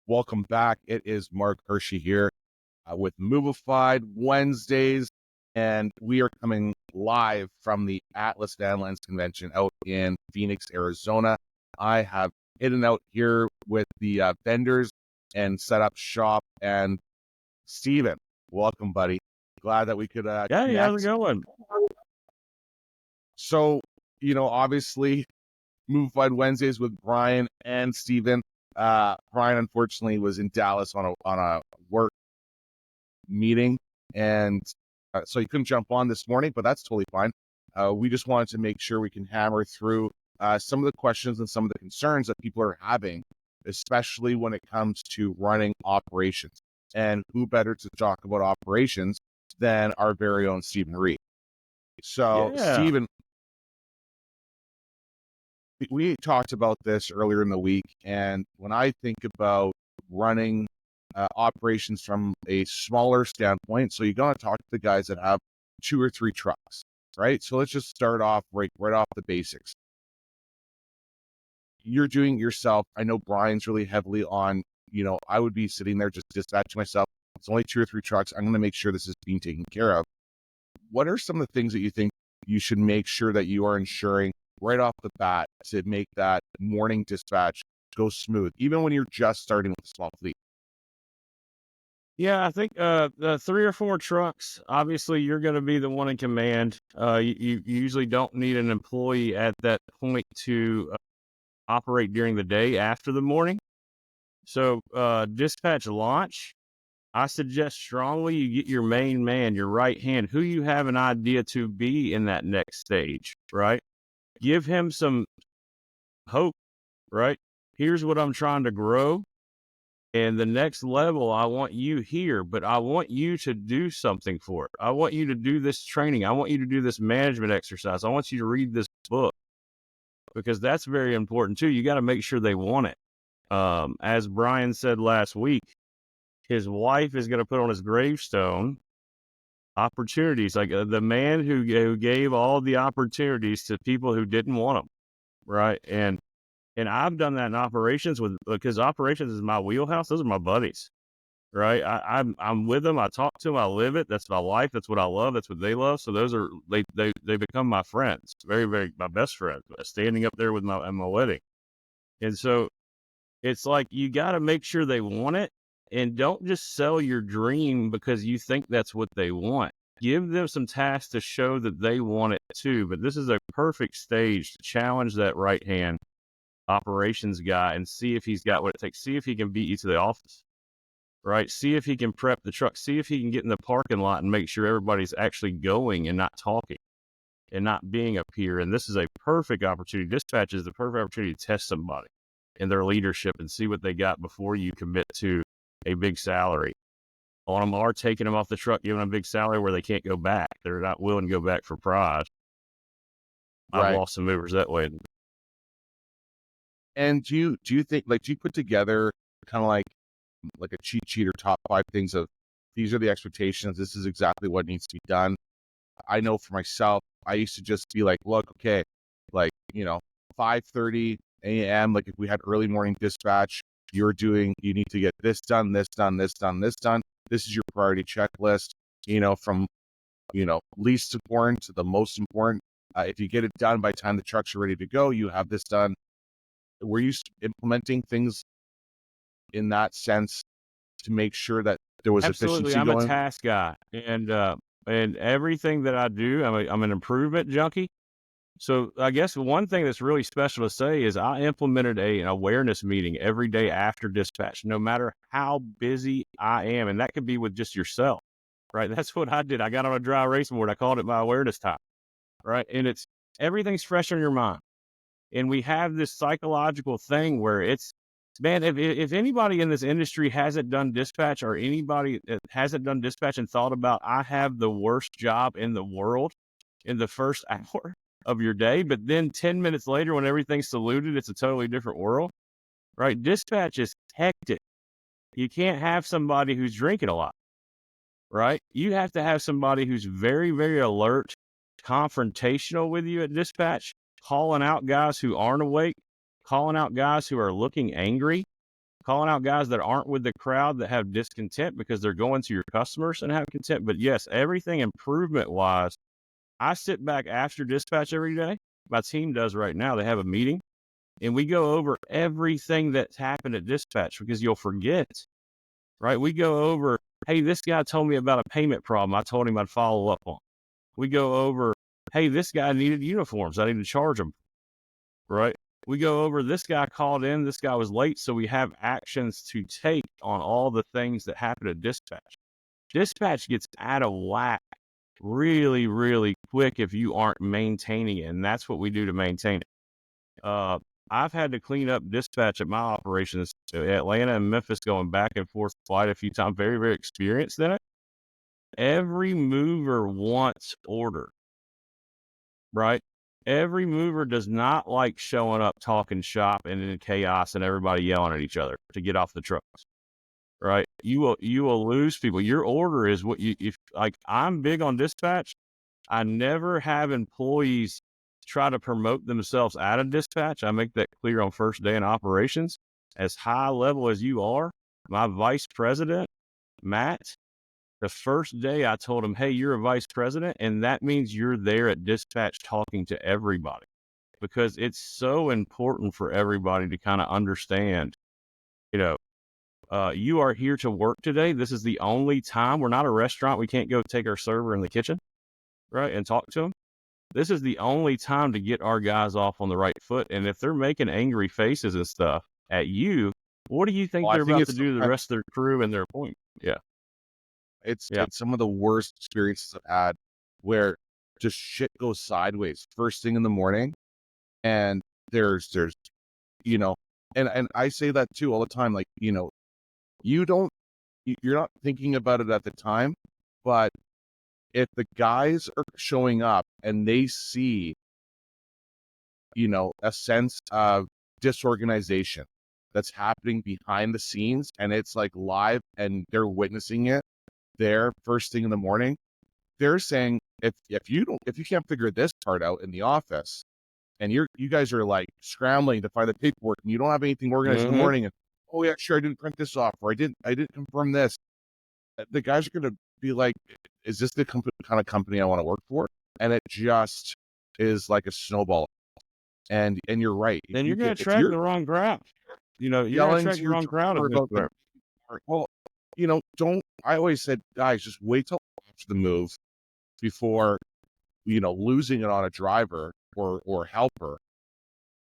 Welcome back. It is Mark Hirschi here with Movified Wednesdays, and we are coming live from the Atlas Van Lens Convention out in Phoenix, Arizona. I have hidden out here with the vendors and set up shop. And Steven, welcome, buddy. Glad that we could Hey, connect. how's it going? So, obviously, Movified Wednesdays with Brian and Steven. Brian unfortunately was in Dallas on a work meeting, and so he couldn't jump on this morning, but that's totally fine. We just wanted to make sure we can hammer through some of the questions and some of the concerns that people are having, especially when it comes to running operations. And who better to talk about operations than our very own Steven Reed? So, Yeah. Steven, we talked about this earlier in the week, and when I think about running operations from a smaller standpoint, so you're going to talk to the guys that have 2 or 3 trucks, right? So let's just start off right off the basics. You're doing it yourself. I know Brian's really heavily on, I would be sitting there just dispatching myself. It's only 2 or 3 trucks. I'm going to make sure this is being taken care of. What are some of the things that you think you should make sure that you are ensuring right off the bat to make that morning dispatch go smooth, even when you're just starting with a small fleet? Yeah, I think the 3 or 4 trucks, obviously you're going to be the one in command. You usually don't need an employee at that point to operate during the day after the morning. So dispatch launch, I suggest strongly you get your main man, your right hand, who you have an idea to be in that next stage, right? Give him some hope, right? Here's what I'm trying to grow. And the next level, I want you here, but I want you to do something for it. I want you to do this training. I want you to do this management exercise. I want you to read this book, because that's very important too. You got to make sure they want it. As Brian said last week, his wife is going to put on his gravestone opportunities, like the man who gave all the opportunities to people who didn't want them, right? And I've done that in operations because operations is my wheelhouse. Those are my buddies, right? I'm with them. I talk to them. I live it. That's my life. That's what I love. That's what they love. So those are they become my friends, very, very my best friends. Standing up there with at my wedding, and so it's like you got to make sure they want it, and don't just sell your dream because you think that's what they want. Give them some tasks to show that they want it too. But this is a perfect stage to challenge that right hand operations guy and see if he's got what it takes. See if he can beat you to the office, right? See if he can prep the truck. See if he can get in the parking lot and make sure everybody's actually going and not talking and not being up here. And this is a perfect opportunity. Dispatch is the perfect opportunity to test somebody in their leadership and see what they got before you commit to a big salary on them, or taking them off the truck, giving them a big salary where they can't go back. They're not willing to go back for pride. Right. I've lost some movers that way. And do you think, do you put together kind of like a cheat sheet or top 5 things of these are the expectations, this is exactly what needs to be done? I know for myself, I used to just be like, look, okay, 5:30 a.m., like if we had early morning dispatch, you need to get this done, this done, this done, this done. This is your priority checklist, from, least important to the most important. If you get it done by the time the trucks are ready to go, you have this done. Were you implementing things in that sense to make sure that there was Absolutely. efficiency going? I'm a task guy, and everything that I do, I'm an improvement junkie. So I guess one thing that's really special to say is I implemented an awareness meeting every day after dispatch, no matter how busy I am. And that could be with just yourself, right? That's what I did. I got on a dry erase board. I called it my awareness time, right? And everything's fresh on your mind. And we have this psychological thing where man, if anybody in this industry hasn't done dispatch, or anybody that hasn't done dispatch and thought about, I have the worst job in the world in the first hour of your day, but then 10 minutes later when everything's saluted, it's a totally different world, right? Dispatch is hectic. You can't have somebody who's drinking a lot, right? You have to have somebody who's very, very alert, confrontational with you at dispatch, calling out guys who aren't awake, calling out guys who are looking angry, calling out guys that aren't with the crowd that have discontent because they're going to your customers and have content. But yes, everything improvement wise, I sit back after dispatch every day. My team does right now. They have a meeting and we go over everything that's happened at dispatch because you'll forget, right? We go over, hey, this guy told me about a payment problem. I told him I'd follow up on. We go over, hey, this guy needed uniforms. I need to charge him, right? We go over, this guy called in, this guy was late. So we have actions to take on all the things that happen at dispatch. Dispatch gets out of whack really, really quick if you aren't maintaining it. And that's what we do to maintain it. I've had to clean up dispatch at my operations, Atlanta and Memphis, going back and forth quite a few times. Very, very experienced in it. Every mover wants order, right? Every mover does not like showing up, talking shop, and in chaos and everybody yelling at each other to get off the trucks, right? You will lose people. Your order is what if like I'm big on dispatch. I never have employees try to promote themselves out of dispatch. I make that clear on first day in operations. As high level as you are, my vice president, Matt, the first day I told him, hey, you're a vice president, and that means you're there at dispatch talking to everybody because it's so important for everybody to kind of understand, you are here to work today. This is the only time. We're not a restaurant. We can't go take our server in the kitchen, right, and talk to them. This is the only time to get our guys off on the right foot. And if they're making angry faces and stuff at you, what do you think they're about to do to the rest of their crew and their appointment? Yeah. It's some of the worst experiences I've had where just shit goes sideways first thing in the morning. And there's, and I say that too all the time. Like, you're not thinking about it at the time, but if the guys are showing up and they see, a sense of disorganization that's happening behind the scenes and it's like live and they're witnessing it there first thing in the morning, they're saying, if you can't figure this part out in the office and you guys are like scrambling to find the paperwork and you don't have anything organized in the morning and, oh yeah, sure, I didn't print this off, or I didn't confirm this, the guys are going to be like, is this the kind of company I want to work for? And it just is like a snowball. And you're right. Then you're going to attract the wrong crowd. You're going to attract the wrong crowd. Well, I always said, guys, just wait till after the move before, losing it on a driver or helper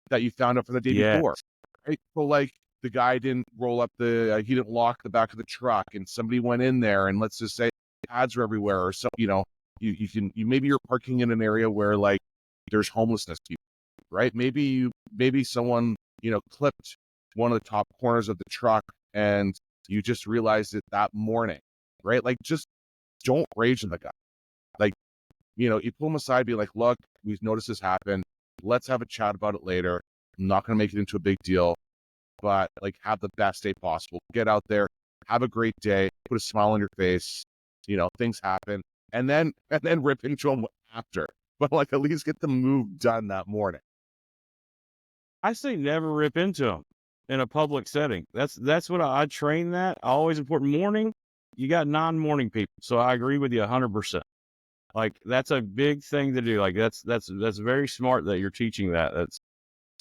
that you found out from the day before. Right? So like the guy didn't roll up he didn't lock the back of the truck and somebody went in there and let's just say pads are everywhere, or so, maybe you're parking in an area where like there's homelessness people, right? Maybe someone, clipped one of the top corners of the truck and you just realized it that morning, right? Like, just don't rage at the guy. Like, you pull him aside, be like, look, we've noticed this happen. Let's have a chat about it later. I'm not going to make it into a big deal, but like, have the best day possible. Get out there, have a great day, put a smile on your face. Things happen, and then rip into them after. But like, at least get the move done that morning. I say never rip into them in a public setting. That's what I train that. Always important. Morning, you got non-morning people. So I agree with you 100%. Like, that's a big thing to do. Like, that's very smart that you're teaching that.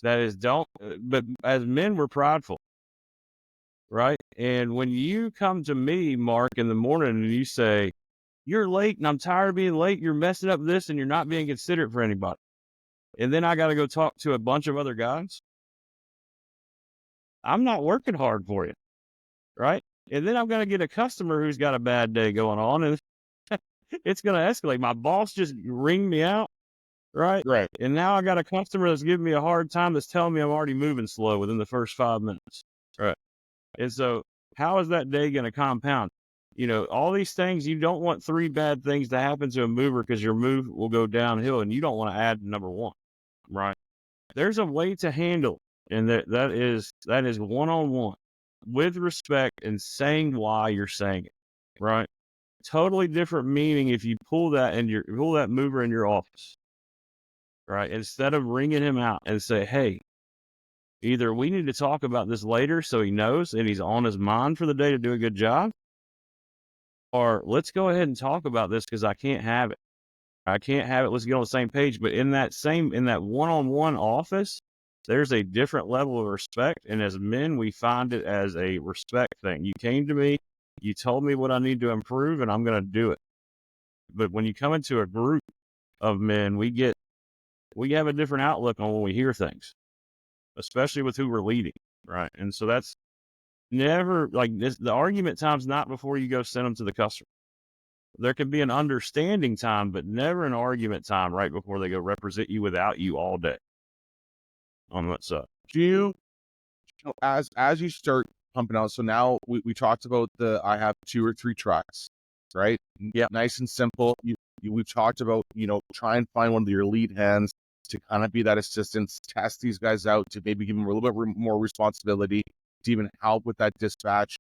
But as men, we're prideful, right? And when you come to me, Mark, in the morning and you say, you're late and I'm tired of being late, you're messing up this and you're not being considerate for anybody. And then I got to go talk to a bunch of other guys. I'm not working hard for you, right? And then I'm going to get a customer who's got a bad day going on and it's going to escalate. My boss just ringed me out, right? Right. And now I got a customer that's giving me a hard time that's telling me I'm already moving slow within the first 5 minutes. Right. And so how is that day going to compound? All these things, you don't want 3 bad things to happen to a mover because your move will go downhill and you don't want to add number 1, right? There's a way to handle, and that is one-on-one with respect and saying why you're saying it, right? Totally different meaning if you pull that mover in your office, right? Instead of ringing him out and say, hey, Either we need to talk about this later so he knows and he's on his mind for the day to do a good job, or let's go ahead and talk about this because I can't have it. I can't have it. Let's get on the same page. But in that one-on-one office, there's a different level of respect. And as men, we find it as a respect thing. You came to me, you told me what I need to improve, and I'm going to do it. But when you come into a group of men, we have a different outlook on when we hear things, especially with who we're leading, right? And so that's never like this. The argument time's not before you go send them to the customer. There can be an understanding time, but never an argument time right before they go represent you without you all day on what's up. Do you know, as you start pumping out, so now we talked about I have 2 or 3 trucks, right? Yeah. Nice and simple. We've talked about, try and find one of your lead hands to kind of be that assistance, test these guys out, to maybe give them a little bit more responsibility, to even help with that dispatch.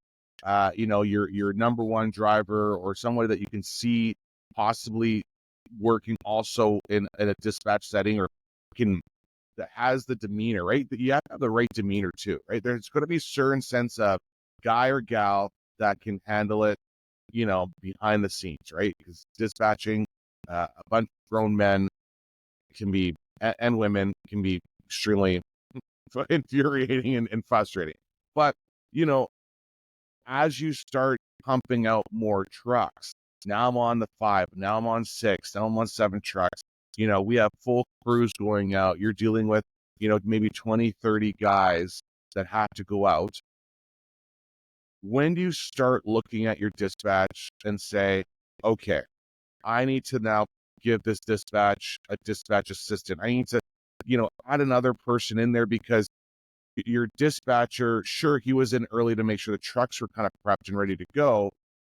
Your number one driver or somebody that you can see possibly working also in a dispatch setting, or that has the demeanor, right? That you have to have the right demeanor too, right? There's going to be a certain sense of guy or gal that can handle it, behind the scenes, right? Because dispatching a bunch of grown men can be, and women can be extremely infuriating and frustrating. But, as you start pumping out more trucks, now I'm on the 5, now I'm on 6, now I'm on 7 trucks. We have full crews going out. You're dealing with, maybe 20, 30 guys that have to go out. When do you start looking at your dispatch and say, okay, I need to now give this dispatch a dispatch assistant. I need to, add another person in there, because your dispatcher, sure, he was in early to make sure the trucks were kind of prepped and ready to go.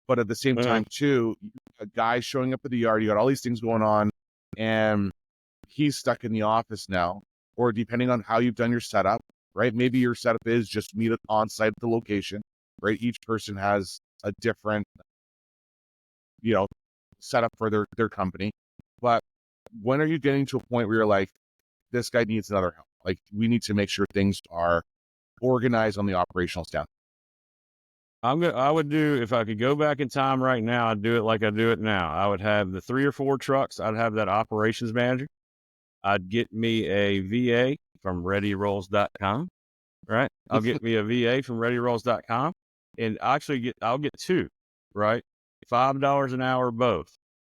But at the same time, too, a guy showing up at the yard, you got all these things going on, and he's stuck in the office now. Or depending on how you've done your setup, right? Maybe your setup is just meet on site at the location, right? Each person has a different, setup for their company. But when are you getting to a point where you're like, this guy needs another help? Like, we need to make sure things are organized on the operational staff. I would do, if I could go back in time right now, I'd do it like I do it now. I would have the 3 or 4 trucks. I'd have that operations manager. I'd get me a VA from readyrolls.com, right? I'll get me a VA from readyrolls.com, and I'll get 2, right? $5 an hour both,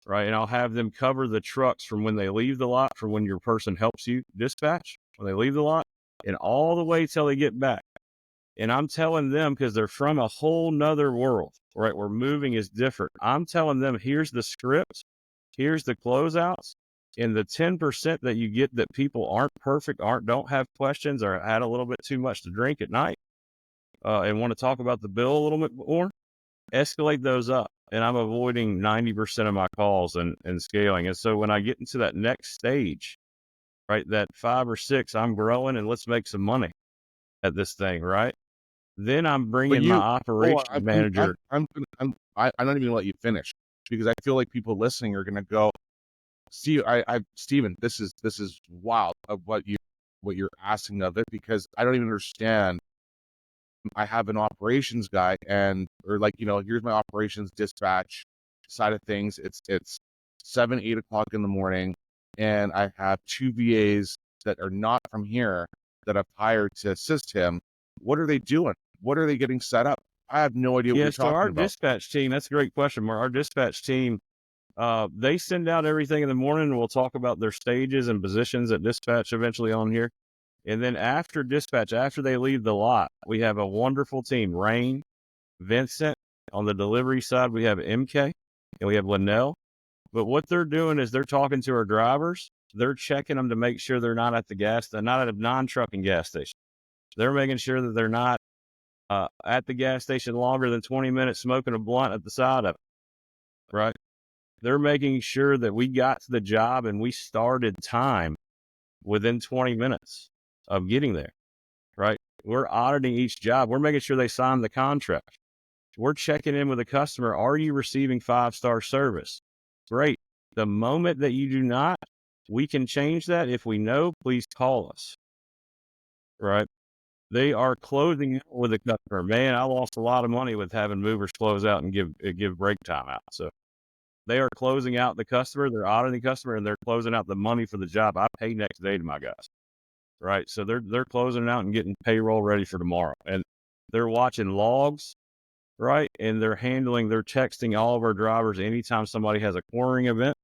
right? And I'll have them cover the trucks from when they leave the lot, for when your person helps you dispatch, when they leave the lot, and all the way till they get back. And I'm telling them, because they're from a whole nother world, right? Where moving is different. I'm telling them, here's the script, here's the closeouts, and the 10% that you get that people aren't perfect, don't have questions, or had a little bit too much to drink at night, and want to talk about the bill a little bit more, escalate those up. And I'm avoiding 90% of my calls and scaling. And so when I get into that next stage, right, that 5 or 6, I'm growing, and let's make some money at this thing, right? Then I'm bringing my operations manager. I'm not even gonna let you finish, because I feel like people listening are gonna go, see, Steven, this is wild of what you're asking of it, because I don't even understand. I have an operations guy, or like, here's my operations dispatch side of things. It's 7, 8 o'clock in the morning, and I have 2 VAs that are not from here that I've hired to assist him. What are they doing? What are they getting set up? I have no idea what you're So talking our about. dispatch team, that's a great question, Mark. Our dispatch team, they send out everything in the morning, and we'll talk about their stages and positions at dispatch eventually on here. And then after dispatch, after they leave the lot, we have a wonderful team. Rain, Vincent. On the delivery side, we have MK, and we have Linnell. But what they're doing is they're talking to our drivers. They're checking them to make sure they're not at they're not at a non-trucking gas station. They're making sure that they're not at the gas station longer than 20 minutes smoking a blunt at the side of it, right? They're making sure that we got to the job and we started time within 20 minutes of getting there, right? We're auditing each job. We're making sure they sign the contract. We're checking in with the customer. Are you receiving 5-star service? Great. The moment that you do not, we can change that. If we know, please call us, right? They are closing out with the customer. Man, I lost a lot of money with having movers close out and give break time out. So they are closing out the customer, they're auditing the customer, and they're closing out the money for the job I pay next day to my guys. Right. So they're closing it out and getting payroll ready for tomorrow. And they're watching logs, right? And they're texting all of our drivers anytime somebody has a cornering event,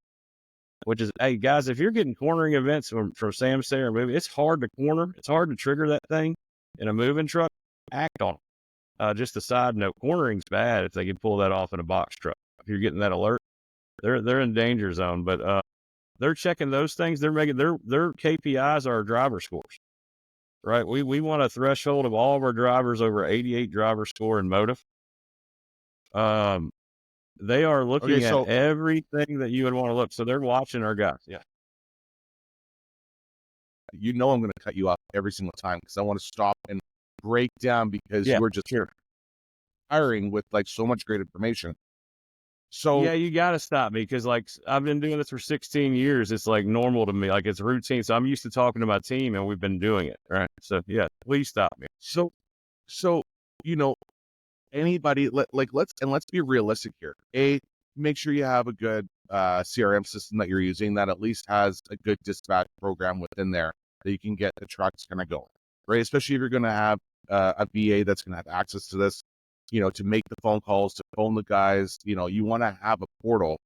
which is, hey guys, if you're getting cornering events from Sam Sayre movie, it's hard to corner. It's hard to trigger that thing in a moving truck. Act on it. Just a side note, cornering's bad if they can pull that off in a box truck. If you're getting that alert, they're in danger zone. But they're checking those things. They're making their KPIs are driver scores. Right. We want a threshold of all of our drivers over 88 driver score in Motiv. They are looking at everything that you would want to look. So they're watching our guys. Yeah. You know, I'm going to cut you off every single time because I want to stop and break down because you were just hiring with like so much great information. So yeah, you got to stop me because like I've been doing this for 16 years. It's like normal to me. Like it's routine. So I'm used to talking to my team and we've been doing it. Right. So yeah, please stop me. So, you know, anybody let's be realistic here. Make sure you have a good CRM system that you're using that at least has a good dispatch program within there that you can get the trucks kind of going, right? Especially if you're going to have a VA that's going to have access to this, to make the phone calls, to phone the guys. You want to have a portal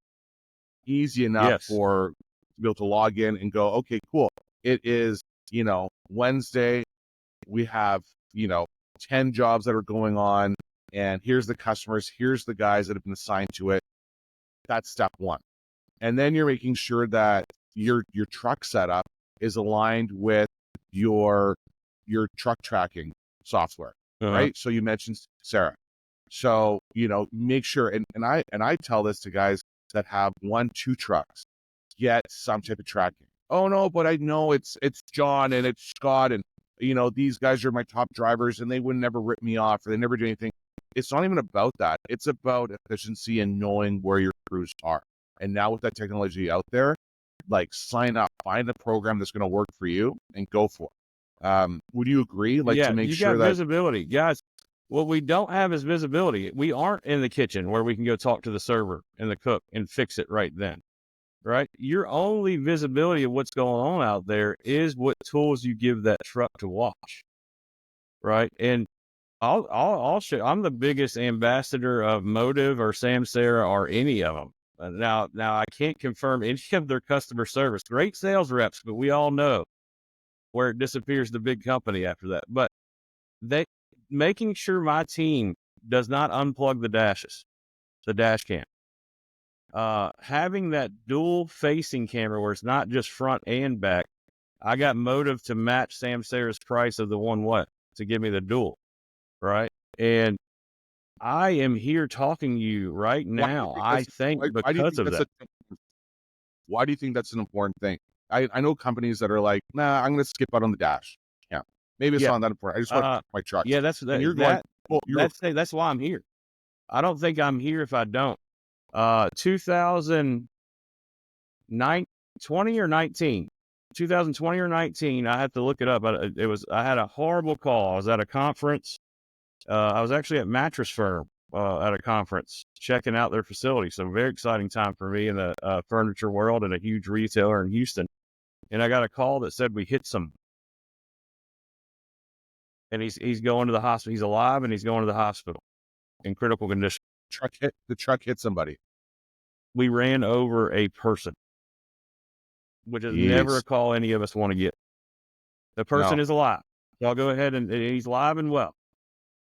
easy enough to be able to log in and go, okay, cool. It is, Wednesday. We have, 10 jobs that are going on. And here's the customers, here's the guys that have been assigned to it. That's step one. And then you're making sure that your truck setup is aligned with your truck tracking software, right? So you mentioned Sarah. So, make sure, and I tell this to guys that have 1-2 trucks, get some type of tracking. Oh no, but I know it's John and it's Scott and these guys are my top drivers and they would never rip me off or they never do anything. It's not even about that. It's about efficiency and knowing where your crews are. And now with that technology out there, like sign up, find a program that's going to work for you and go for it. Would you agree? To make sure that visibility, guys. What we don't have is visibility. We aren't in the kitchen where we can go talk to the server and the cook and fix it right then. Right. Your only visibility of what's going on out there is what tools you give that truck to watch. Right. And I'll show. I'm the biggest ambassador of Motiv or Sam Sayre or any of them. Now I can't confirm any of their customer service. Great sales reps, but we all know where it disappears the big company after that. But making sure my team does not unplug the dash cam. Having that dual facing camera where it's not just front and back. I got Motiv to match Sam Sayre's price of the one to give me the dual. Right. And I am here talking to you right now. Why do you think that's an important thing? I know companies that are like, nah, I'm going to skip out on the dash. Yeah. Maybe it's not that important. I just want to check my trucks. Yeah, that's why I'm here. I don't think I'm here if I don't. 2020 or 19, I have to look it up. I had a horrible call. I was at a conference. I was actually at Mattress Firm at a conference checking out their facility. So very exciting time for me in the furniture world and a huge retailer in Houston. And I got a call that said we hit some. And he's going to the hospital. He's alive and he's going to the hospital in critical condition. The truck hit somebody. We ran over a person, which is never a call any of us want to get. The person is alive. So I'll go ahead and he's alive and well.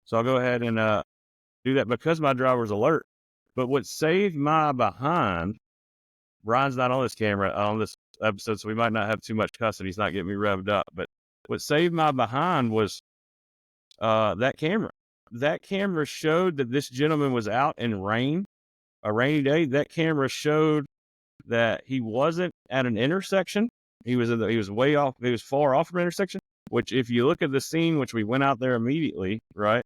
So I'll go ahead and do that because my driver's alert. But what saved my behind, Brian's not on this camera on this episode, so we might not have too much cussing. He's not getting me revved up. But what saved my behind was that camera. That camera showed that this gentleman was out in rain, a rainy day. That camera showed that he wasn't at an intersection. He was way off. He was far off from an intersection, which if you look at the scene, which we went out there immediately, right?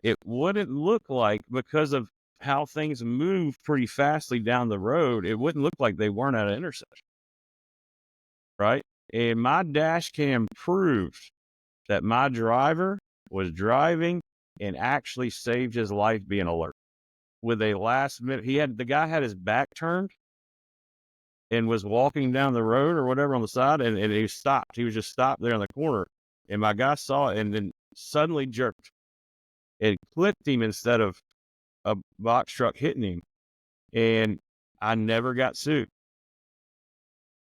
It wouldn't look like, because of how things move pretty fastly down the road, it wouldn't look like they weren't at an intersection. Right. And my dash cam proved that my driver was driving and actually saved his life being alert. With a last minute, the guy had his back turned and was walking down the road or whatever on the side, and he stopped. He was just stopped there in the corner. And my guy saw it and then suddenly jerked. It clipped him instead of a box truck hitting him. And I never got sued,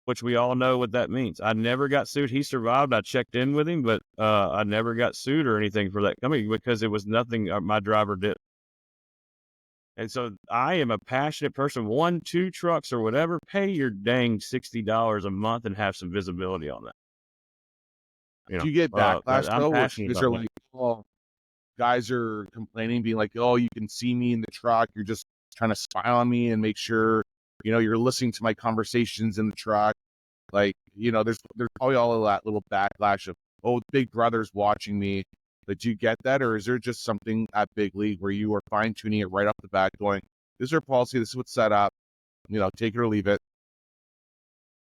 which we all know what that means. I never got sued. He survived. I checked in with him, but I never got sued or anything for that company because it was nothing my driver did. And so I am a passionate person. 1, 2 trucks or whatever, pay your dang $60 a month and have some visibility on that. Do you get backlash I'm though, where passionate guys about are that. like, oh, guys are complaining, being like, oh, you can see me in the truck. You're just trying to spy on me and make sure, you're listening to my conversations in the truck. Like, there's probably all of that little backlash of, oh, Big Brother's watching me. But do you get that? Or is there just something at Big League where you are fine tuning it right off the bat, going, this is our policy, this is what's set up, take it or leave it?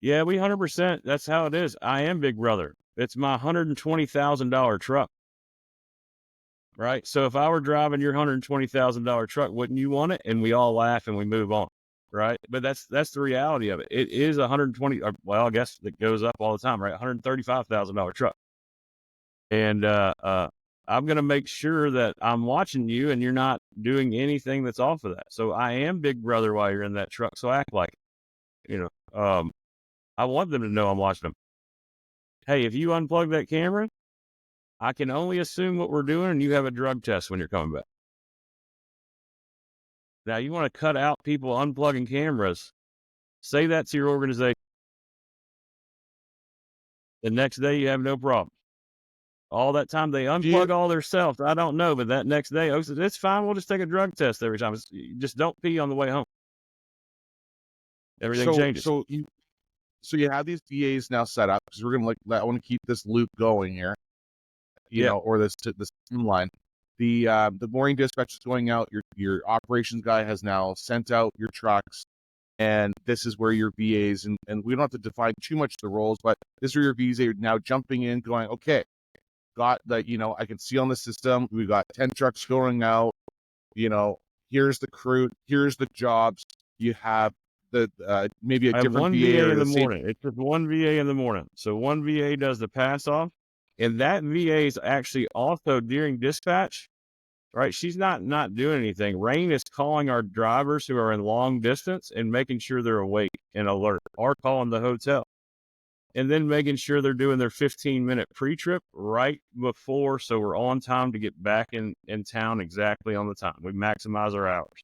Yeah, we 100%. That's how it is. I am Big Brother. It's my $120,000 truck. Right. So if I were driving your $120,000 truck, wouldn't you want it? And we all laugh and we move on. Right. But that's the reality of it. It is 120. Well, I guess it goes up all the time, right? $135,000 truck. And I'm going to make sure that I'm watching you and you're not doing anything that's off of that. So I am Big Brother while you're in that truck. So act like it. I want them to know I'm watching them. Hey, if you unplug that camera, I can only assume what we're doing, and you have a drug test when you're coming back. Now, you want to cut out people unplugging cameras. Say that to your organization. The next day, you have no problem. All that time, they unplug all their self. I don't know, but that next day, it's fine. We'll just take a drug test every time. Just don't pee on the way home. Everything changes. So you have these VAs now set up, because we're gonna I want to keep this loop going here, or this timeline. The morning dispatch is going out. Your operations guy has now sent out your trucks, and this is where your VAs, and we don't have to define too much the roles, but this is where your VAs are now jumping in, going, okay, got that, I can see on the system, we got 10 trucks going out, here's the crew, here's the jobs, you have the maybe a I have different one VA in the same. morning. It's just one VA in the morning. So one VA does the pass off, and that VA is actually also during dispatch. Right, she's not doing anything. Rain is calling our drivers who are in long distance and making sure they're awake and alert, or calling the hotel, and then making sure they're doing their 15-minute pre-trip right before, so we're on time to get back in town exactly on the time. We maximize our hours.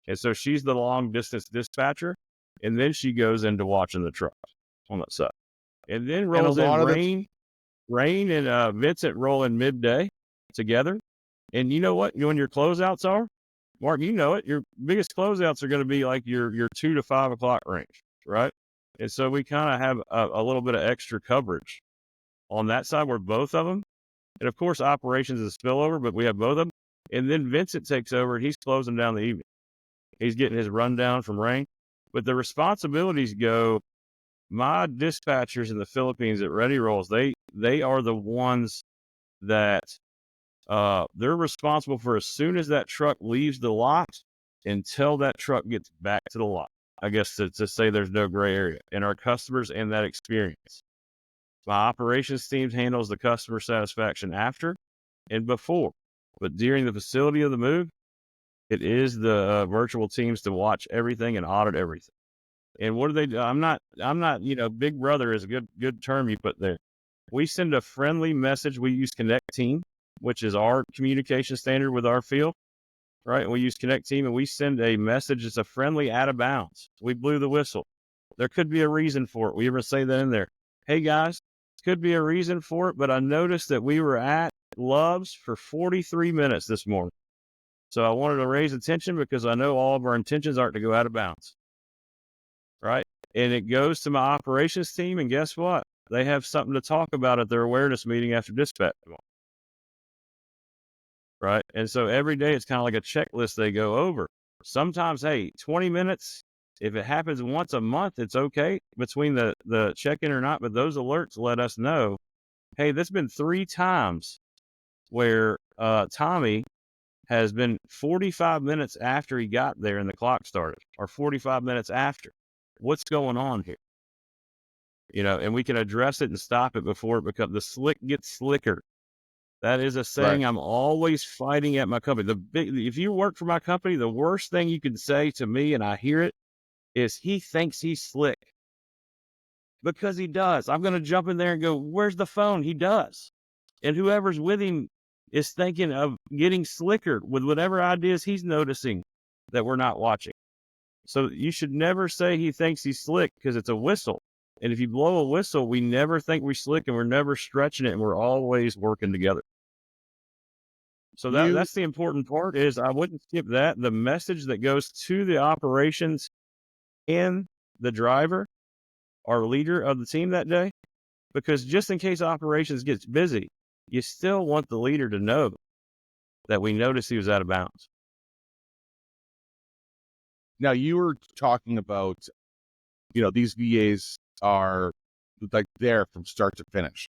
And so she's the long distance dispatcher, and then she goes into watching the trucks on that side. And then rolls in Rain and Vincent roll in midday together. And you know what? When your closeouts are, Mark, you know it. Your biggest closeouts are going to be like your 2 to 5 o'clock range, right? And so we kind of have a little bit of extra coverage on that side where both of them. And of course, operations is spillover, but we have both of them. And then Vincent takes over and he's closing down the evening. He's getting his rundown from Rain. But the responsibilities go, my dispatchers in the Philippines at Ready Rolls, they are the ones that they're responsible for, as soon as that truck leaves the lot until that truck gets back to the lot. I guess to say there's no gray area in our customers and that experience. My operations team handles the customer satisfaction after and before, but during the facility of the move, it is the virtual teams to watch everything and audit everything. And what do they do? I'm not, Big Brother is a good term you put there. We send a friendly message. We use Connect Team, which is our communication standard with our field, right? We use Connect Team, and we send a message. It's a friendly out of bounds. We blew the whistle. There could be a reason for it. We ever say that in there? Hey guys, could be a reason for it, but I noticed that we were at Love's for 43 minutes this morning. So I wanted to raise attention because I know all of our intentions aren't to go out of bounds, right? And it goes to my operations team, and guess what? They have something to talk about at their awareness meeting after dispatch. Right. And so every day it's kind of like a checklist they go over. Sometimes, hey, 20 minutes, if it happens once a month, it's okay between the check-in or not. But those alerts let us know, hey, that's been 3 times where Tommy has been 45 minutes after he got there and the clock started, or 45 minutes after. What's going on here? And we can address it and stop it before it becomes, the slick gets slicker. That is a saying Right. I'm always fighting at my company. If you work for my company, the worst thing you can say to me, and I hear it, is he thinks he's slick. Because he does. I'm going to jump in there and go, where's the phone? He does. And whoever's with him is thinking of getting slicker with whatever ideas he's noticing that we're not watching. So you should never say he thinks he's slick, because it's a whistle. And if you blow a whistle, we never think we're slick, and we're never stretching it, and we're always working together. So that's the important part, is I wouldn't skip that. The message that goes to the operations and the driver, our leader of the team that day, because just in case operations gets busy, you still want the leader to know that we noticed he was out of bounds. Now, you were talking about, these VAs are like there from start to finish,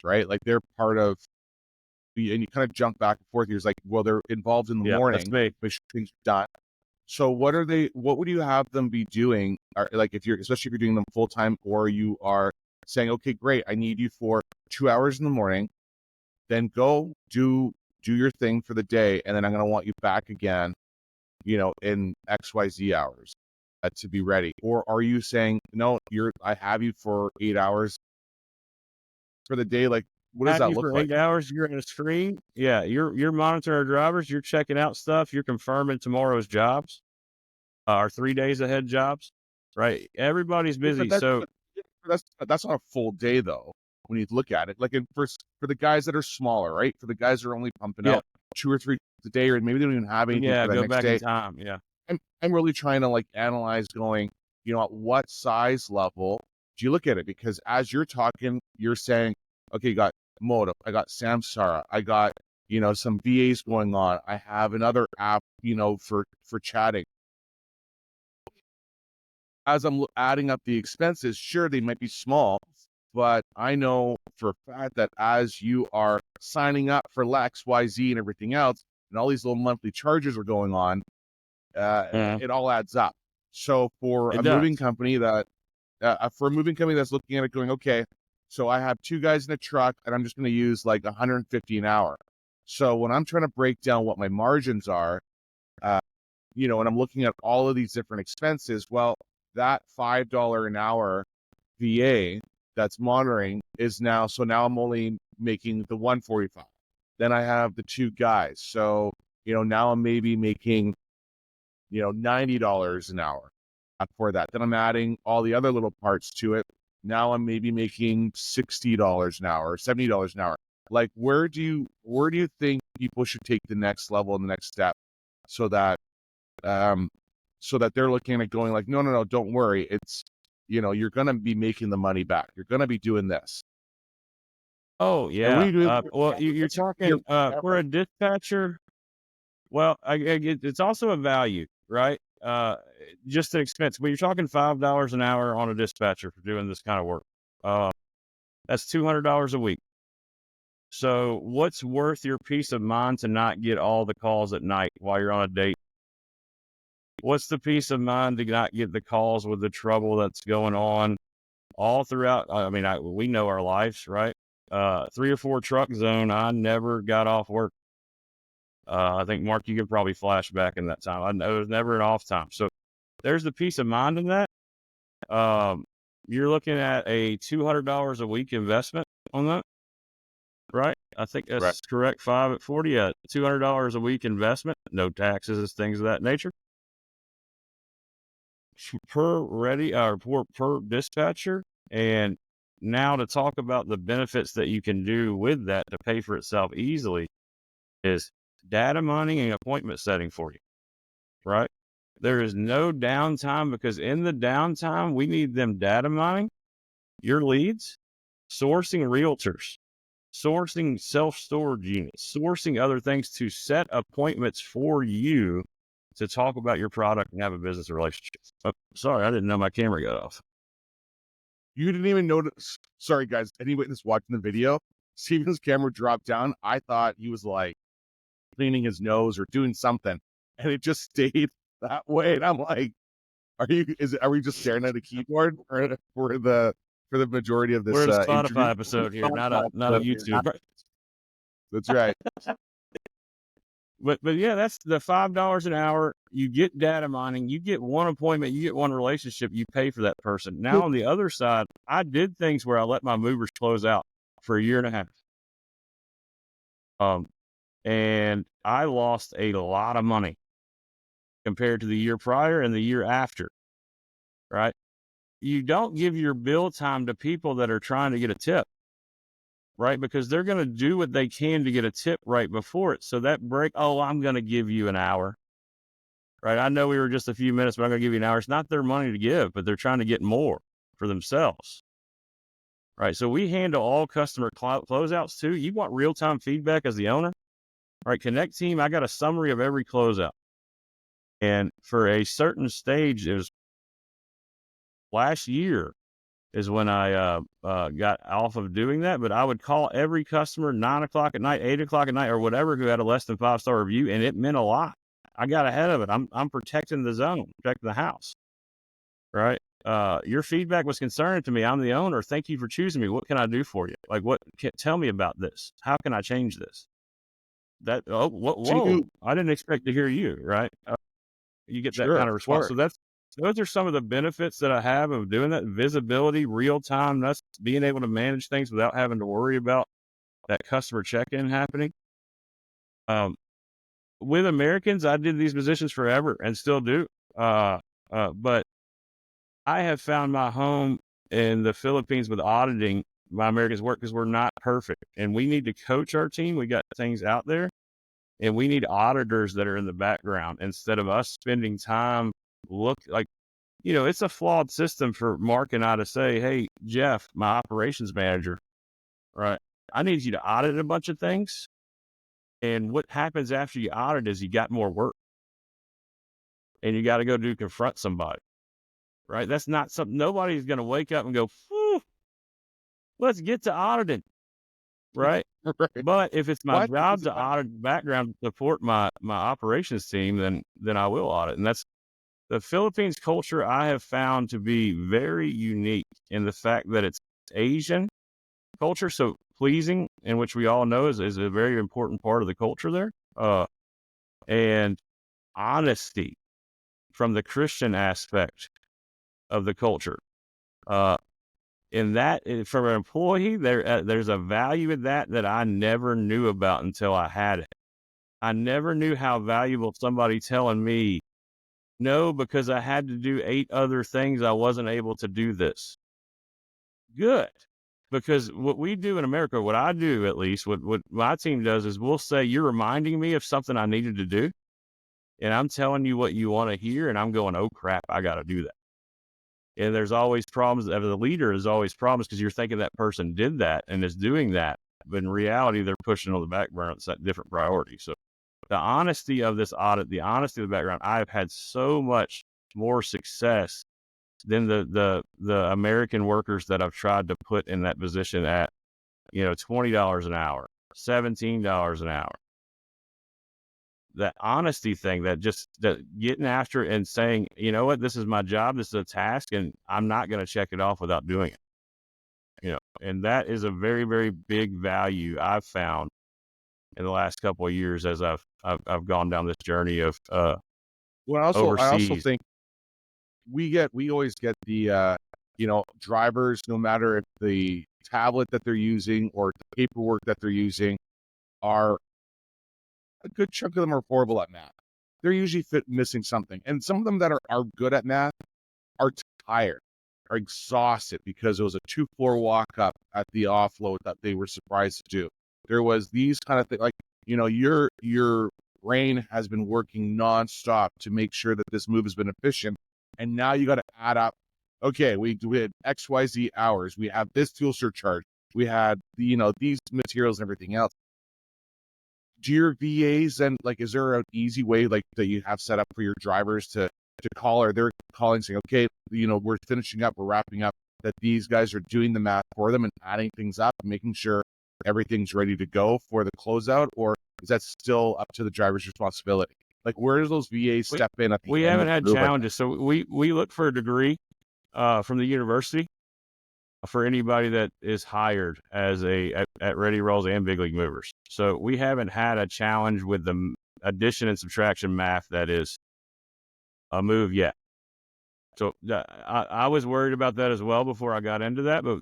right? Like they're part of, and you kind of jump back and forth. You're like, well, they're involved in the morning, which things are done. So what would you have them be doing? Or like especially if you're doing them full time, or you are saying, okay, great, I need you for 2 hours in the morning, then go do your thing for the day. And then I'm going to want you back again, in XYZ hours to be ready. Or are you saying, no, I have you for 8 hours for the day? Like, what does that look like? 8 hours, you're in a screen. Yeah, you're monitoring our drivers. You're checking out stuff. You're confirming tomorrow's jobs, our 3 days ahead jobs. Right. Everybody's busy. So that's not a full day though. When you look at it, like for the guys that are smaller, right? For the guys that are only pumping out 2 or 3 a day, or maybe they don't even have anything for the go next back day. in time. Yeah. I'm really trying to like analyze going, at what size level do you look at it? Because as you're talking, you're saying, okay, you got Moto, I got Samsara, I got, some VAs going on. I have another app, for chatting. As I'm adding up the expenses, sure, they might be small, but I know for a fact that as you are signing up for X, Y, Z and everything else, and all these little monthly charges are going on, it all adds up. So for a moving company that's looking at it going, okay, so I have 2 guys in a truck and I'm just going to use like 150 an hour. So when I'm trying to break down what my margins are, and I'm looking at all of these different expenses, well, that $5 an hour VA that's monitoring is now I'm only making the 145. Then I have the 2 guys. So, now I'm maybe making, $90 an hour for that. Then I'm adding all the other little parts to it. Now I'm maybe making $60 an hour, $70 an hour. Like, where do you think people should take the next level and the next step so that they're looking at going like, no, don't worry. It's, you're going to be making the money back. You're going to be doing this. Oh, yeah. Well, you're talking for a dispatcher. Well, it's also a value, right? Just an expense. But you're talking $5 an hour on a dispatcher for doing this kind of work. That's $200 a week. So what's worth your peace of mind to not get all the calls at night while you're on a date? What's the peace of mind to not get the calls with the trouble that's going on all throughout? I mean, we know our lives, right? 3 or 4 truck zone, I never got off work. I think, Mark, you could probably flash back in that time. I know there's never an off time. So there's the peace of mind in that. You're looking at a $200 a week investment on that, right? I think that's correct. 5 at 40, $200 a week investment, no taxes, things of that nature. Per dispatcher. And now to talk about the benefits that you can do with that to pay for itself easily is data mining and appointment setting for you, right? There is no downtime, because in the downtime, we need them data mining your leads, sourcing realtors, sourcing self-storage units, sourcing other things to set appointments for you to talk about your product and have a business relationship. Oh, sorry, I didn't know my camera got off. You didn't even notice. Sorry, guys. Any witness watching the video? Steven's camera dropped down. I thought he was like cleaning his nose or doing something, and it just stayed that way. And I'm like, are we just staring at a keyboard for the majority of We're this a Spotify interview? episode here, not a YouTube. That's right. But yeah, that's the $5 an hour. You get data mining, you get one appointment, you get one relationship, you pay for that person. Now on the other side, I did things where I let my movers close out for a year and a half. And I lost a lot of money compared to the year prior and the year after, right? You don't give your bill time to people that are trying to get a tip, right? Because they're going to do what they can to get a tip right before it. So that I'm going to give you an hour, right? I know we were just a few minutes, but I'm going to give you an hour. It's not their money to give, but they're trying to get more for themselves, right? So we handle all customer closeouts too. You want real-time feedback as the owner, right? Connect Team, I got a summary of every closeout. And for a certain stage, it was last year is when I got off of doing that. But I would call every customer 9 o'clock at night, 8 o'clock at night, or whatever, who had a less than 5-star review, and it meant a lot. I got ahead of it. I'm protecting the zone, protecting the house, right? Your feedback was concerning to me. I'm the owner. Thank you for choosing me. What can I do for you? Like, tell me about this. How can I change this? Whoa! I didn't expect to hear you, right? You get that kind of response. So those are some of the benefits that I have of doing that. Visibility, real time, that's being able to manage things without having to worry about that customer check-in happening. With Americans, I did these positions forever and still do. But I have found my home in the Philippines with auditing my Americans work because we're not perfect and we need to coach our team. We got things out there. And we need auditors that are in the background instead of us spending time it's a flawed system for Mark and I to say, hey, Jeff, my operations manager, right? I need you to audit a bunch of things. And what happens after you audit is you got more work and you got to go confront somebody, right? That's not something nobody's going to wake up and go, let's get to auditing. Right. Right. But if it's my job to audit background to support my operations team, then I will audit. And that's the Philippines culture I have found to be very unique in the fact that it's Asian culture. So pleasing, in which we all know is a very important part of the culture there. And honesty from the Christian aspect of the culture. In that, from an employee, there's a value in that I never knew about until I had it. I never knew how valuable somebody telling me, no, because I had to do 8 other things, I wasn't able to do this. Good. Because what we do in America, what I do at least, what my team does is we'll say, you're reminding me of something I needed to do, and I'm telling you what you want to hear, and I'm going, oh, crap, I got to do that. And there's always problems. As a leader, there's always problems because you're thinking that person did that and is doing that. But in reality, they're pushing on the back burner. It's a different priority. So the honesty of this audit, the honesty of the background, I've had so much more success than the American workers that I've tried to put in that position at, $20 an hour, $17 an hour. That honesty thing, that getting after it and saying, you know what, this is my job, this is a task, and I'm not going to check it off without doing it. And that is a very, very big value I've found in the last couple of years as I've gone down this journey of overseas. I also think we always get the drivers, no matter if the tablet that they're using or the paperwork that they're using, are a good chunk of them are horrible at math. They're usually missing something. And some of them that are good at math are tired, are exhausted because it was a 2-floor walk up at the offload that they were surprised to do. There was these kind of things, like, your brain has been working nonstop to make sure that this move has been efficient. And now you got to add up, okay, we had XYZ hours. We have this fuel surcharge. We had, these materials and everything else. Do your VAs, and is there an easy way that you have set up for your drivers to call, or they're calling saying, okay, we're finishing up, we're wrapping up, that these guys are doing the math for them and adding things up and making sure everything's ready to go for the closeout, or is that still up to the driver's responsibility? Like, where does those VAs step in at the We end haven't of had the move? challenges, so we look for a degree from the university for anybody that is hired as at Ready Rolls and Big League Movers. So we haven't had a challenge with the addition and subtraction math that is a move yet. So I was worried about that as well before I got into that, but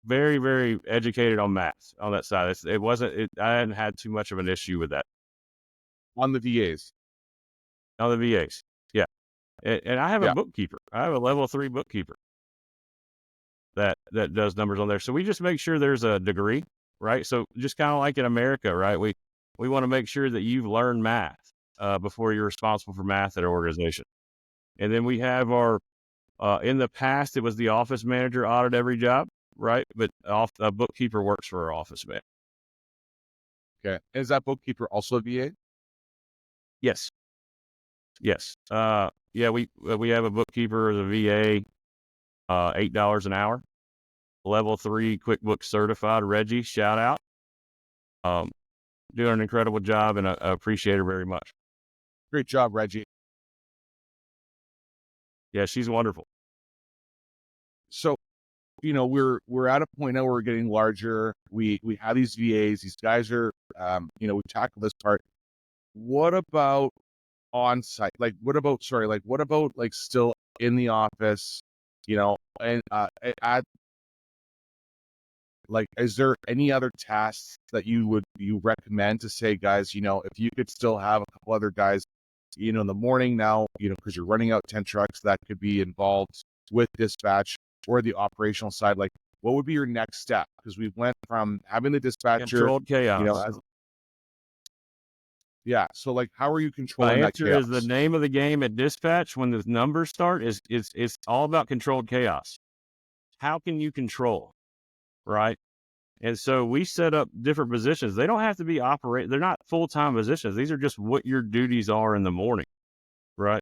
very, very educated on math on that side. I hadn't had too much of an issue with that On the VAs. on the VAs. Yeah. And I have a Yeah. bookkeeper. I have a level 3 bookkeeper that does numbers on there. So we just make sure there's a degree, right? So just kind of like in America, right? We want to make sure that you've learned math before you're responsible for math at our organization. And then we have in the past, it was the office manager audit every job, right? But a bookkeeper works for our office manager. Okay. Is that bookkeeper also a VA? Yes. Yes. Yeah, we have a bookkeeper as a VA, $8 an hour, level 3 QuickBooks certified. Reggie, shout out. Doing an incredible job, and I appreciate her very much. Great job, Reggie. Yeah, she's wonderful. So, we're at a point now where we're getting larger. We have these VAs. These guys are, we tackle this part. What about on-site? Like, what about like still in the office, and like, is there any other tasks that you recommend to say, guys, if you could still have a couple other guys, in the morning now, because you're running out 10 trucks that could be involved with dispatch or the operational side, like, what would be your next step? Because we went from having the dispatcher, Controlled chaos. so like, how are you My controlling that answer chaos? is the name of the game at dispatch when the numbers start is it's all about controlled chaos. How can you control, right? And so we set up different positions. They don't have to be they're not full-time positions. These are just what your duties are in the morning, right?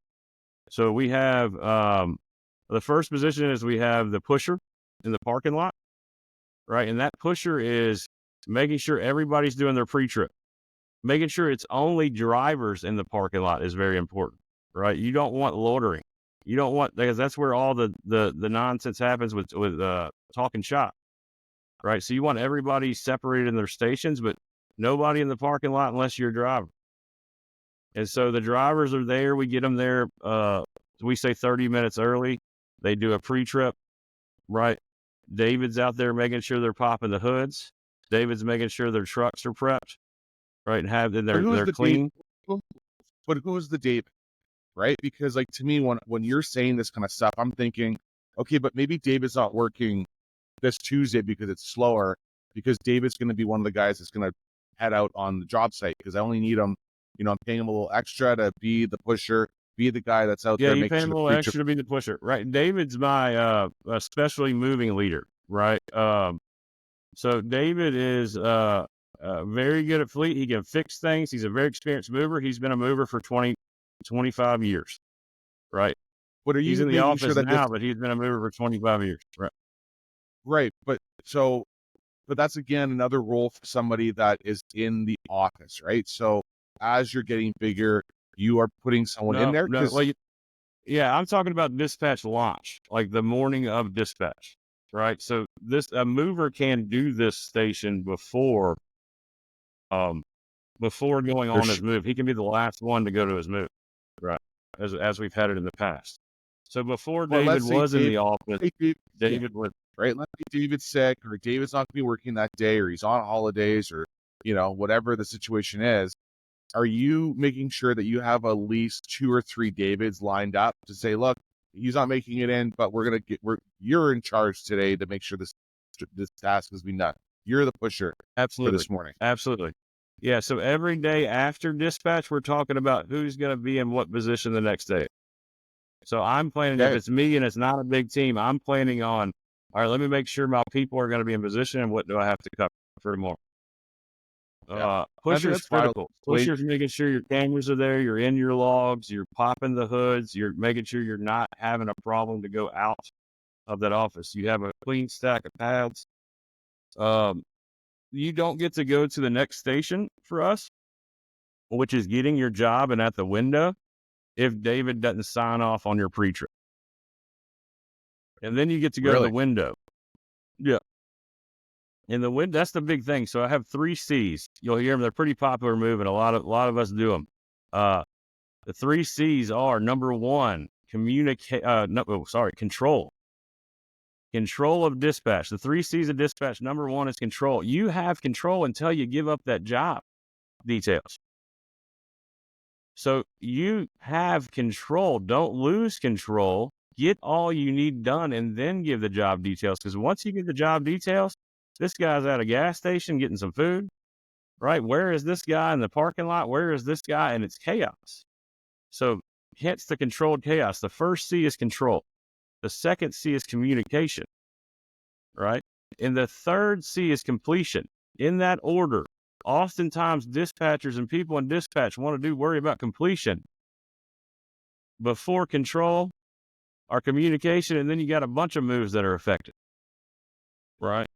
So we have the first position is we have the pusher in the parking lot, right? And that pusher is making sure everybody's doing their pre-trip. Making sure it's only drivers in the parking lot is very important, right? You don't want loitering. You don't want, because that's where all the nonsense happens with talking shop, right? So you want everybody separated in their stations, but nobody in the parking lot unless you're a driver. And so the drivers are there. We get them there. We say 30 minutes early. They do a pre-trip, right? David's out there making sure they're popping the hoods. David's making sure their trucks are prepped, right? And they're clean. But who's the David, right? Because, like, to me, when you're saying this kind of stuff, I'm thinking, okay, but maybe David's not working this Tuesday because it's slower, because David's going to be one of the guys that's going to head out on the job site because I only need him. I'm paying him a little extra to be the pusher, be the guy that's out there. Yeah, you pay him a little extra to be the pusher, right? David's my especially moving leader, right? So David is very good at fleet. He can fix things. He's a very experienced mover. He's been a mover for 25 years, right? But he's in the office now, but he's been a mover for 25 years, right? Right, but that's again another role for somebody that is in the office, right? So as you're getting bigger, you are putting someone in there. Yeah, I'm talking about dispatch launch, like the morning of dispatch, right? So a mover can do this station before going on his move. He can be the last one to go to his move, right? As we've had it in the past. So before David was in the office, David would. Right, let's say David's sick, or David's not going to be working that day, or he's on holidays, or whatever the situation is. Are you making sure that you have at least 2 or 3 Davids lined up to say, look, he's not making it in, but you're in charge today to make sure this task has been done. You're the pusher. Absolutely. For this morning. Absolutely. Yeah. So every day after dispatch, we're talking about who's going to be in what position the next day. So I'm planning, if it's me and it's not a big team, I'm planning on, all right, let me make sure my people are going to be in position, and what do I have to cover for tomorrow? Pusher's critical. Pusher's making sure your cameras are there, you're in your logs, you're popping the hoods, you're making sure you're not having a problem to go out of that office. You have a clean stack of pads. you don't get to go to the next station for us, which is getting your job and at the window, if David doesn't sign off on your pre-trip. And then you get to go to the Really? window. Yeah. And the window, that's the big thing. So I have 3 C's. You'll hear them. They're pretty popular move, and a lot of us do them. The 3 C's are, number 1, control. Control of dispatch. The 3 C's of dispatch, number 1 is control. You have control until you give up that job details. So you have control. Don't lose control. Get all you need done and then give the job details. Because once you get the job details, this guy's at a gas station getting some food, right? Where is this guy in the parking lot? Where is this guy? And it's chaos. So hence the controlled chaos. The first C is control. The second C is communication, right? And the third C is completion. In that order. Oftentimes, dispatchers and people in dispatch want to worry about completion before control or communication, and then you got a bunch of moves that are affected, right?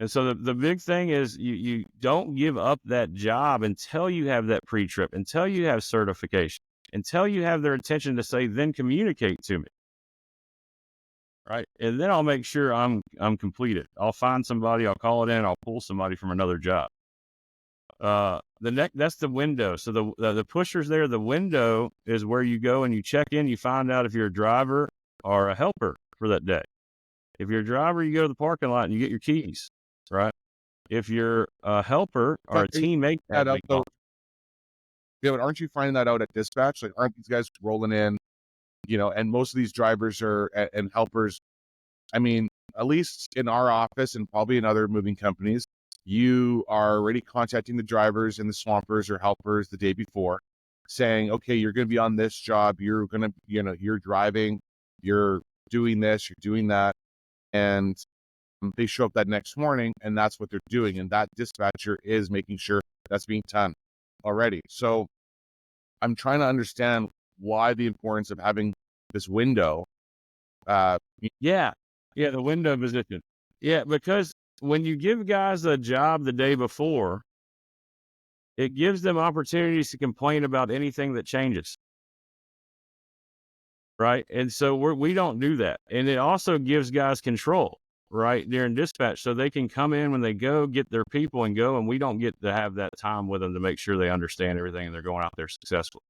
And so the big thing is you don't give up that job until you have that pre-trip, until you have certification, until you have their attention to say, then communicate to me, right? And then I'll make sure I'm completed. I'll find somebody, I'll call it in, I'll pull somebody from another job. That's the window. So the pushers there, the window is where you go and you check in, you find out if you're a driver or a helper for that day. If you're a driver, you go to the parking lot and you get your keys, right? If you're a helper or a teammate, That out though. Yeah, but aren't you finding that out at dispatch? Like, aren't these guys rolling in, and most of these drivers and helpers, I mean, at least in our office and probably in other moving companies, you are already contacting the drivers and the swampers or helpers the day before saying, okay, you're going to be on this job. You're going to, you're driving, you're doing this, you're doing that. And they show up that next morning and that's what they're doing. And that dispatcher is making sure that's being done already. So I'm trying to understand why the importance of having this window. Yeah, the window position. Yeah, because when you give guys a job the day before, it gives them opportunities to complain about anything that changes. Right. And so we don't do that. And it also gives guys control, right, during dispatch. So they can come in when they go, get their people and go. And we don't get to have that time with them to make sure they understand everything and they're going out there successfully.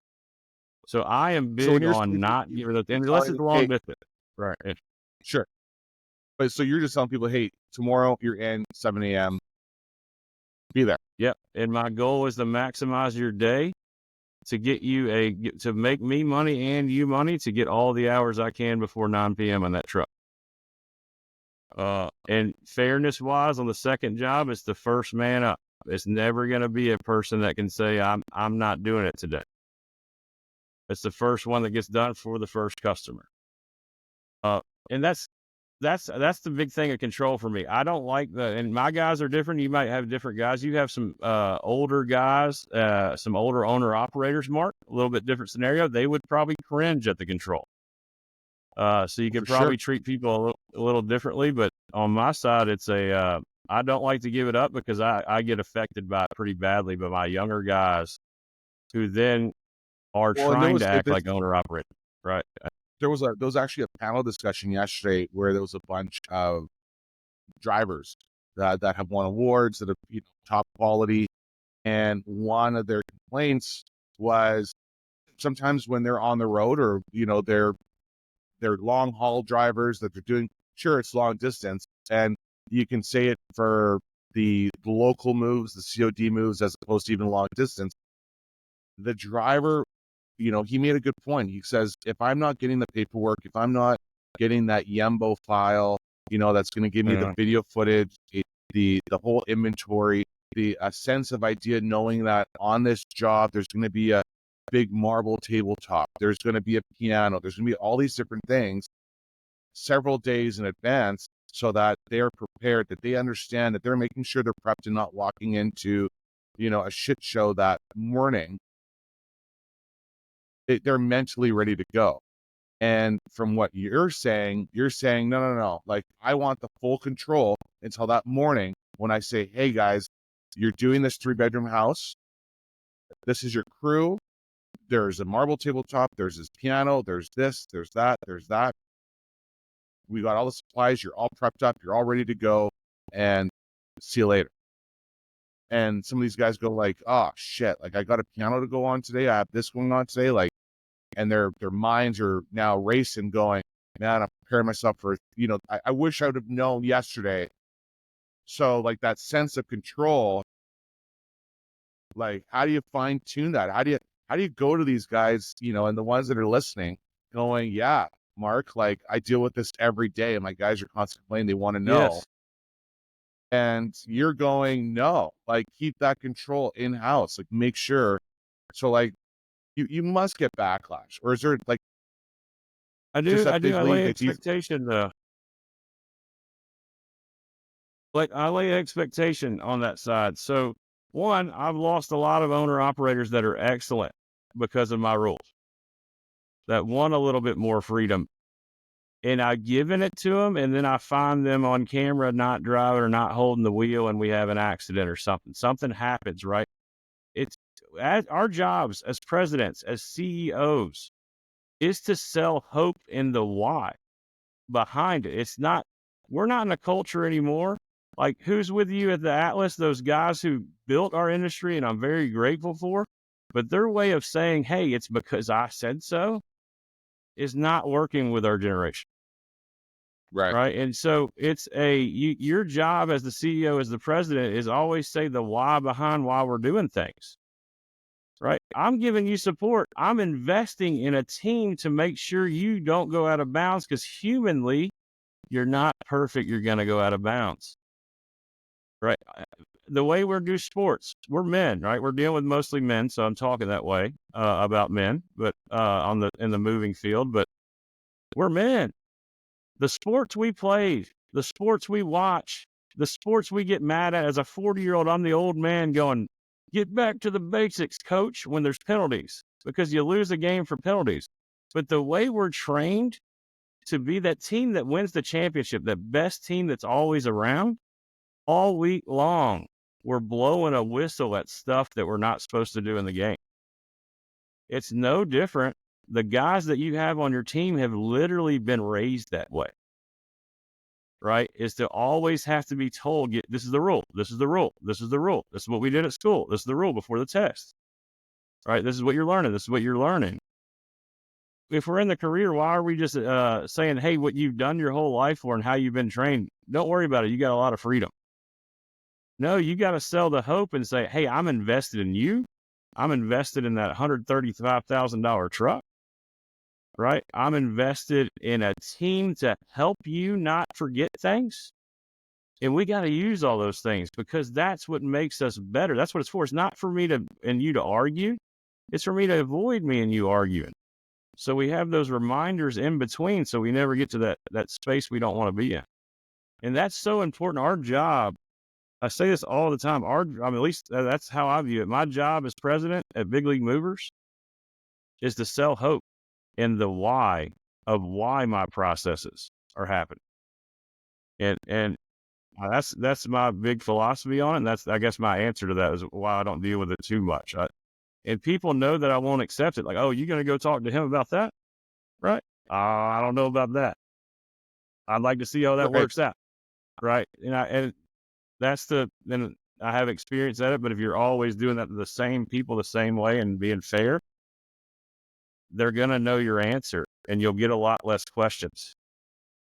So I am big on not giving that, unless it's a long distance. Right. Sure. But so you're just telling people, hey, tomorrow you're in 7 a.m. Be there. Yep. And my goal is to maximize your day to get you to make me money and you money to get all the hours I can before 9 p.m. on that truck. And fairness wise, on the second job, it's the first man up. It's never going to be a person that can say, I'm not doing it today. It's the first one that gets done for the first customer. And that's the big thing of control for me. I don't like and my guys are different. You might have different guys. You have some older guys, some older owner operators, Mark, a little bit different scenario. They would probably cringe at the control. So you could probably treat people a little differently, but on my side, it's I don't like to give it up because I get affected by it pretty badly by my younger guys who then are trying to act like owner operators, right? There was actually a panel discussion yesterday where there was a bunch of drivers that have won awards that are top quality, and one of their complaints was sometimes when they're on the road or they're long haul drivers that they're doing. Sure, it's long distance, and you can say it for the local moves, the COD moves, as opposed to even long distance. The driver, he made a good point. He says, if I'm not getting the paperwork, if I'm not getting that Yembo file, that's going to give me the video footage, the whole inventory, a sense of idea, knowing that on this job, there's going to be a big marble tabletop, there's going to be a piano, there's going to be all these different things several days in advance so that they're prepared, that they understand that they're making sure they're prepped and not walking into, a shit show that morning. They're mentally ready to go. And from what you're saying, no. Like, I want the full control until that morning when I say, hey guys, you're doing this 3-bedroom house. This is your crew. There's a marble tabletop. There's this piano. There's this, there's that, there's that. We got all the supplies. You're all prepped up. You're all ready to go. And see you later. And some of these guys go like, oh shit, like I got a piano to go on today. I have this going on today. Like, and their minds are now racing going, man, I'm preparing myself for, I wish I would have known yesterday. So like that sense of control, like how do you fine tune that? How do you go to these guys, and the ones that are listening going, yeah, Mark, like I deal with this every day and my guys are constantly complaining, they want to know. Yes. And you're going, no, like keep that control in house, like make sure. So like you must get backlash, or is there like I just do. that I do. big I league lay that you? expectation. Like I lay expectation on that side. So one, I've lost a lot of owner operators that are excellent because of my rules that want a little bit more freedom. And I've given it to them, and then I find them on camera not driving or not holding the wheel, and we have an accident or something. Something happens, right? It's our jobs as presidents, as CEOs, is to sell hope in the why behind it. It's not, we're not in a culture anymore. Like, who's with you at the Atlas? Those guys who built our industry, and I'm very grateful for. But their way of saying, hey, it's because I said so, is not working with our generation. Right. Right. And so it's your job as the CEO, as the president, is always say the why behind why we're doing things. Right. I'm giving you support. I'm investing in a team to make sure you don't go out of bounds, because humanly, you're not perfect. You're going to go out of bounds. Right. The way we're do sports, we're men, right? We're dealing with mostly men. So I'm talking that way about men, but in the moving field, but we're men. The sports we played, the sports we watch, the sports we get mad at. As a 40-year-old, I'm the old man going, get back to the basics, coach, when there's penalties, because you lose a game for penalties. But the way we're trained to be that team that wins the championship, that best team that's always around, all week long, we're blowing a whistle at stuff that we're not supposed to do in the game. It's no different. The guys that you have on your team have literally been raised that way. Right? Is to always have to be told, this is the rule. This is the rule. This is the rule. This is what we did at school. This is the rule before the test. Right? This is what you're learning. This is what you're learning. If we're in the career, why are we just saying, hey, what you've done your whole life for and how you've been trained? Don't worry about it. You got a lot of freedom. No, you got to sell the hope and say, hey, I'm invested in you. I'm invested in that $135,000 truck. Right? I'm invested in a team to help you not forget things. And we got to use all those things, because that's what makes us better. That's what it's for. It's not for me and you to argue. It's for me to avoid me and you arguing. So we have those reminders in between, so we never get to that space we don't want to be in. And that's so important. Our job, I say this all the time, at least that's how I view it. My job as president at Big League Movers is to sell hope in the why of why my processes are happening. And that's my big philosophy on it. And that's, I guess, my answer to that is why I don't deal with it too much. And people know that I won't accept it. Like, oh, you're going to go talk to him about that? Right? I don't know about that. I'd like to see how that works out. Right? And then I have experience at it. But if you're always doing that to the same people the same way and being fair, they're going to know your answer and you'll get a lot less questions.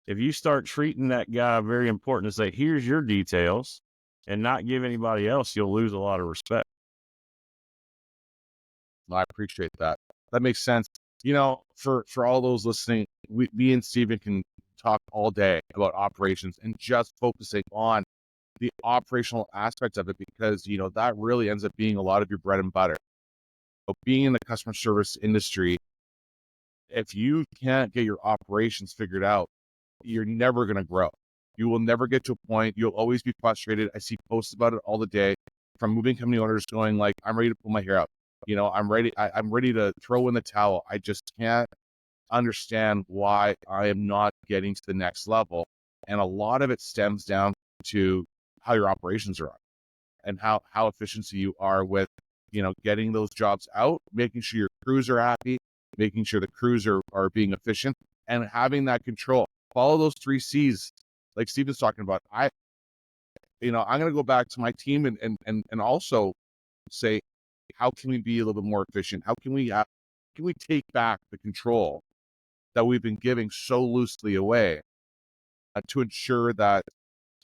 If you start treating that guy very important to say, here's your details, and not give anybody else, you'll lose a lot of respect. I appreciate that. That makes sense. For all those listening, me and Steven can talk all day about operations and just focusing on the operational aspects of it, because, that really ends up being a lot of your bread and butter. But being in the customer service industry, if you can't get your operations figured out, you're never going to grow. You will never get to a point. You'll always be frustrated. I see posts about it all the day from moving company owners going like, I'm ready to pull my hair out. I'm ready. I'm ready to throw in the towel. I just can't understand why I am not getting to the next level. And a lot of it stems down to how your operations are on and how efficient you are with, getting those jobs out, making sure your crews are happy, making sure the crews are being efficient, and having that control. Follow those 3 C's, like Steven's talking about. I'm going to go back to my team and also say, how can we be a little bit more efficient? How can we take back the control that we've been giving so loosely away to ensure that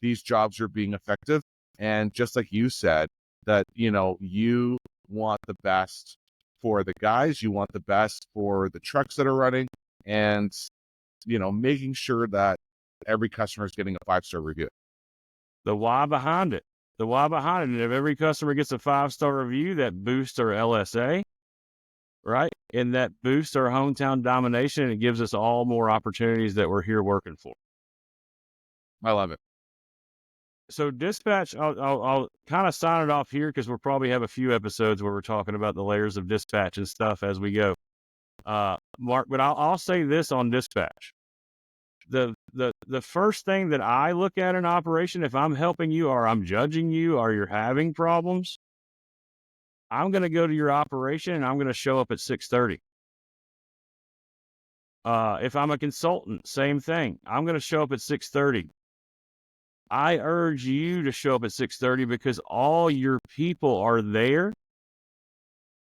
these jobs are being effective? And just like you said, that, you want the best for the guys, you want the best for the trucks that are running, and, making sure that every customer is getting a 5-star review. The why behind it. The why behind it. And if every customer gets a 5-star review, that boosts our LSA, right? And that boosts our hometown domination, and it gives us all more opportunities that we're here working for. I love it. So dispatch, I'll kind of sign it off here because we'll probably have a few episodes where we're talking about the layers of dispatch and stuff as we go. Mark, but I'll say this on dispatch. The first thing that I look at in operation, if I'm helping you or I'm judging you or you're having problems, I'm going to go to your operation and I'm going to show up at 6:30. If I'm a consultant, same thing. I'm going to show up at 6:30. I urge you to show up at 6:30 because all your people are there,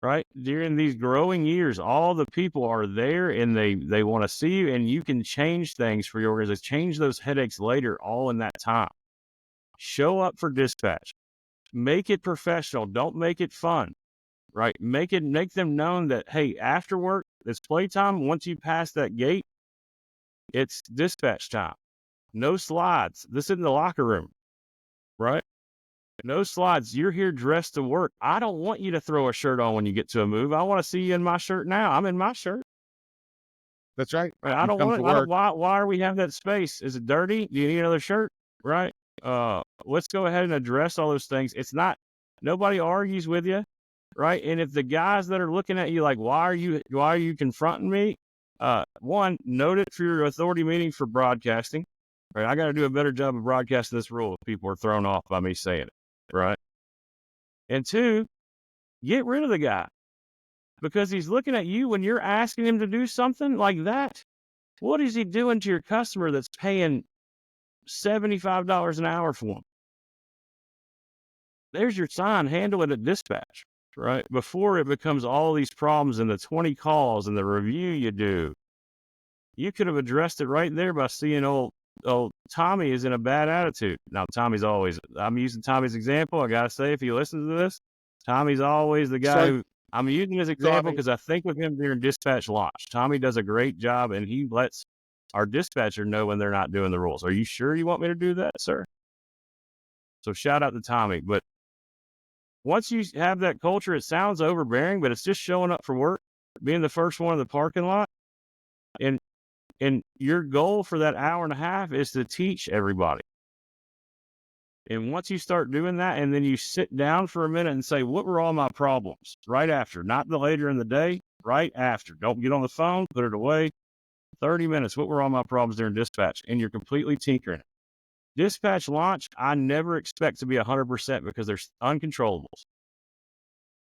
right? During these growing years, all the people are there and they want to see you, and you can change things for your organization, change those headaches later, all in that time. Show up for dispatch. Make it professional. Don't make it fun, right? Make them known that, hey, after work, it's playtime. Once you pass that gate, it's dispatch time. No slides. This isn't the locker room, right? No slides. You're here dressed to work. I don't want you to throw a shirt on when you get to a move. I want to see you in my shirt now. I'm in my shirt. That's right. Right? I don't want it. Why are we have that space? Is it dirty? Do you need another shirt? Right? Let's go ahead and address all those things. It's not, nobody argues with you, right? And if the guys that are looking at you like, why are you confronting me? One, note it for your authority meeting for broadcasting. Right? I got to do a better job of broadcasting this rule if people are thrown off by me saying it. Right? And 2, get rid of the guy because he's looking at you when you're asking him to do something like that. What is he doing to your customer that's paying $75 an hour for him? There's your sign. Handle it at dispatch, right? Before it becomes all these problems and the 20 calls and the review you do. You could have addressed it right there by seeing old Tommy is in a bad attitude. Now, I'm using Tommy's example. I got to say, if he listens to this, Tommy's always the guy who I'm using his example because I think with him during dispatch launch, Tommy does a great job and he lets our dispatcher know when they're not doing the rules. Are you sure you want me to do that, sir? So shout out to Tommy. But once you have that culture, it sounds overbearing, but it's just showing up for work, being the first one in the parking lot. And your goal for that hour and a half is to teach everybody. And once you start doing that, and then you sit down for a minute and say, what were all my problems? Right after, not the later in the day, right after. Don't get on the phone, put it away. 30 minutes, what were all my problems during dispatch? And you're completely tinkering it. Dispatch launch, I never expect to be 100% because there's uncontrollables.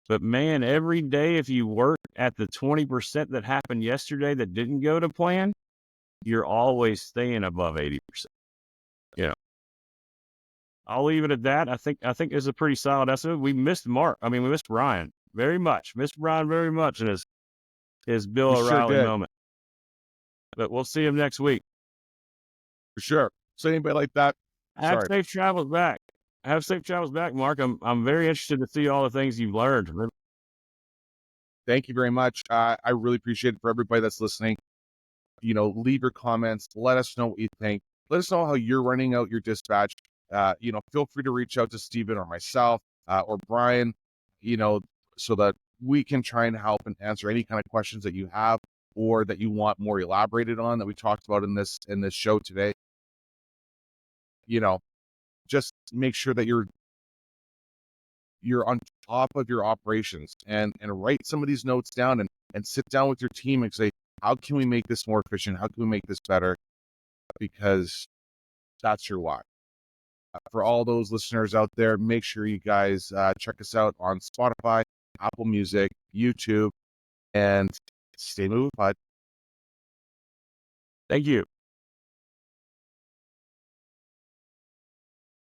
But man, every day if you work at the 20% that happened yesterday that didn't go to plan, you're always staying above 80%. I'll leave it at that. I think it's a pretty solid estimate. We missed Brian very much. Missed Brian very much in his Bill O'Reilly moment. But we'll see him next week. For sure. So anybody like that? Have safe travels back. Have safe travels back, Mark. I'm very interested to see all the things you've learned. Thank you very much. I really appreciate it for everybody that's listening. Leave your comments. Let us know what you think. Let us know how you're running out your dispatch. Feel free to reach out to Steven or myself or Brian, so that we can try and help and answer any kind of questions that you have or that you want more elaborated on that we talked about in this show today. Just make sure that you're on top of your operations and write some of these notes down and sit down with your team and say, how can we make this more efficient? How can we make this better? Because that's your why. For all those listeners out there, make sure you guys check us out on Spotify, Apple Music, YouTube, and stay movified. Thank you.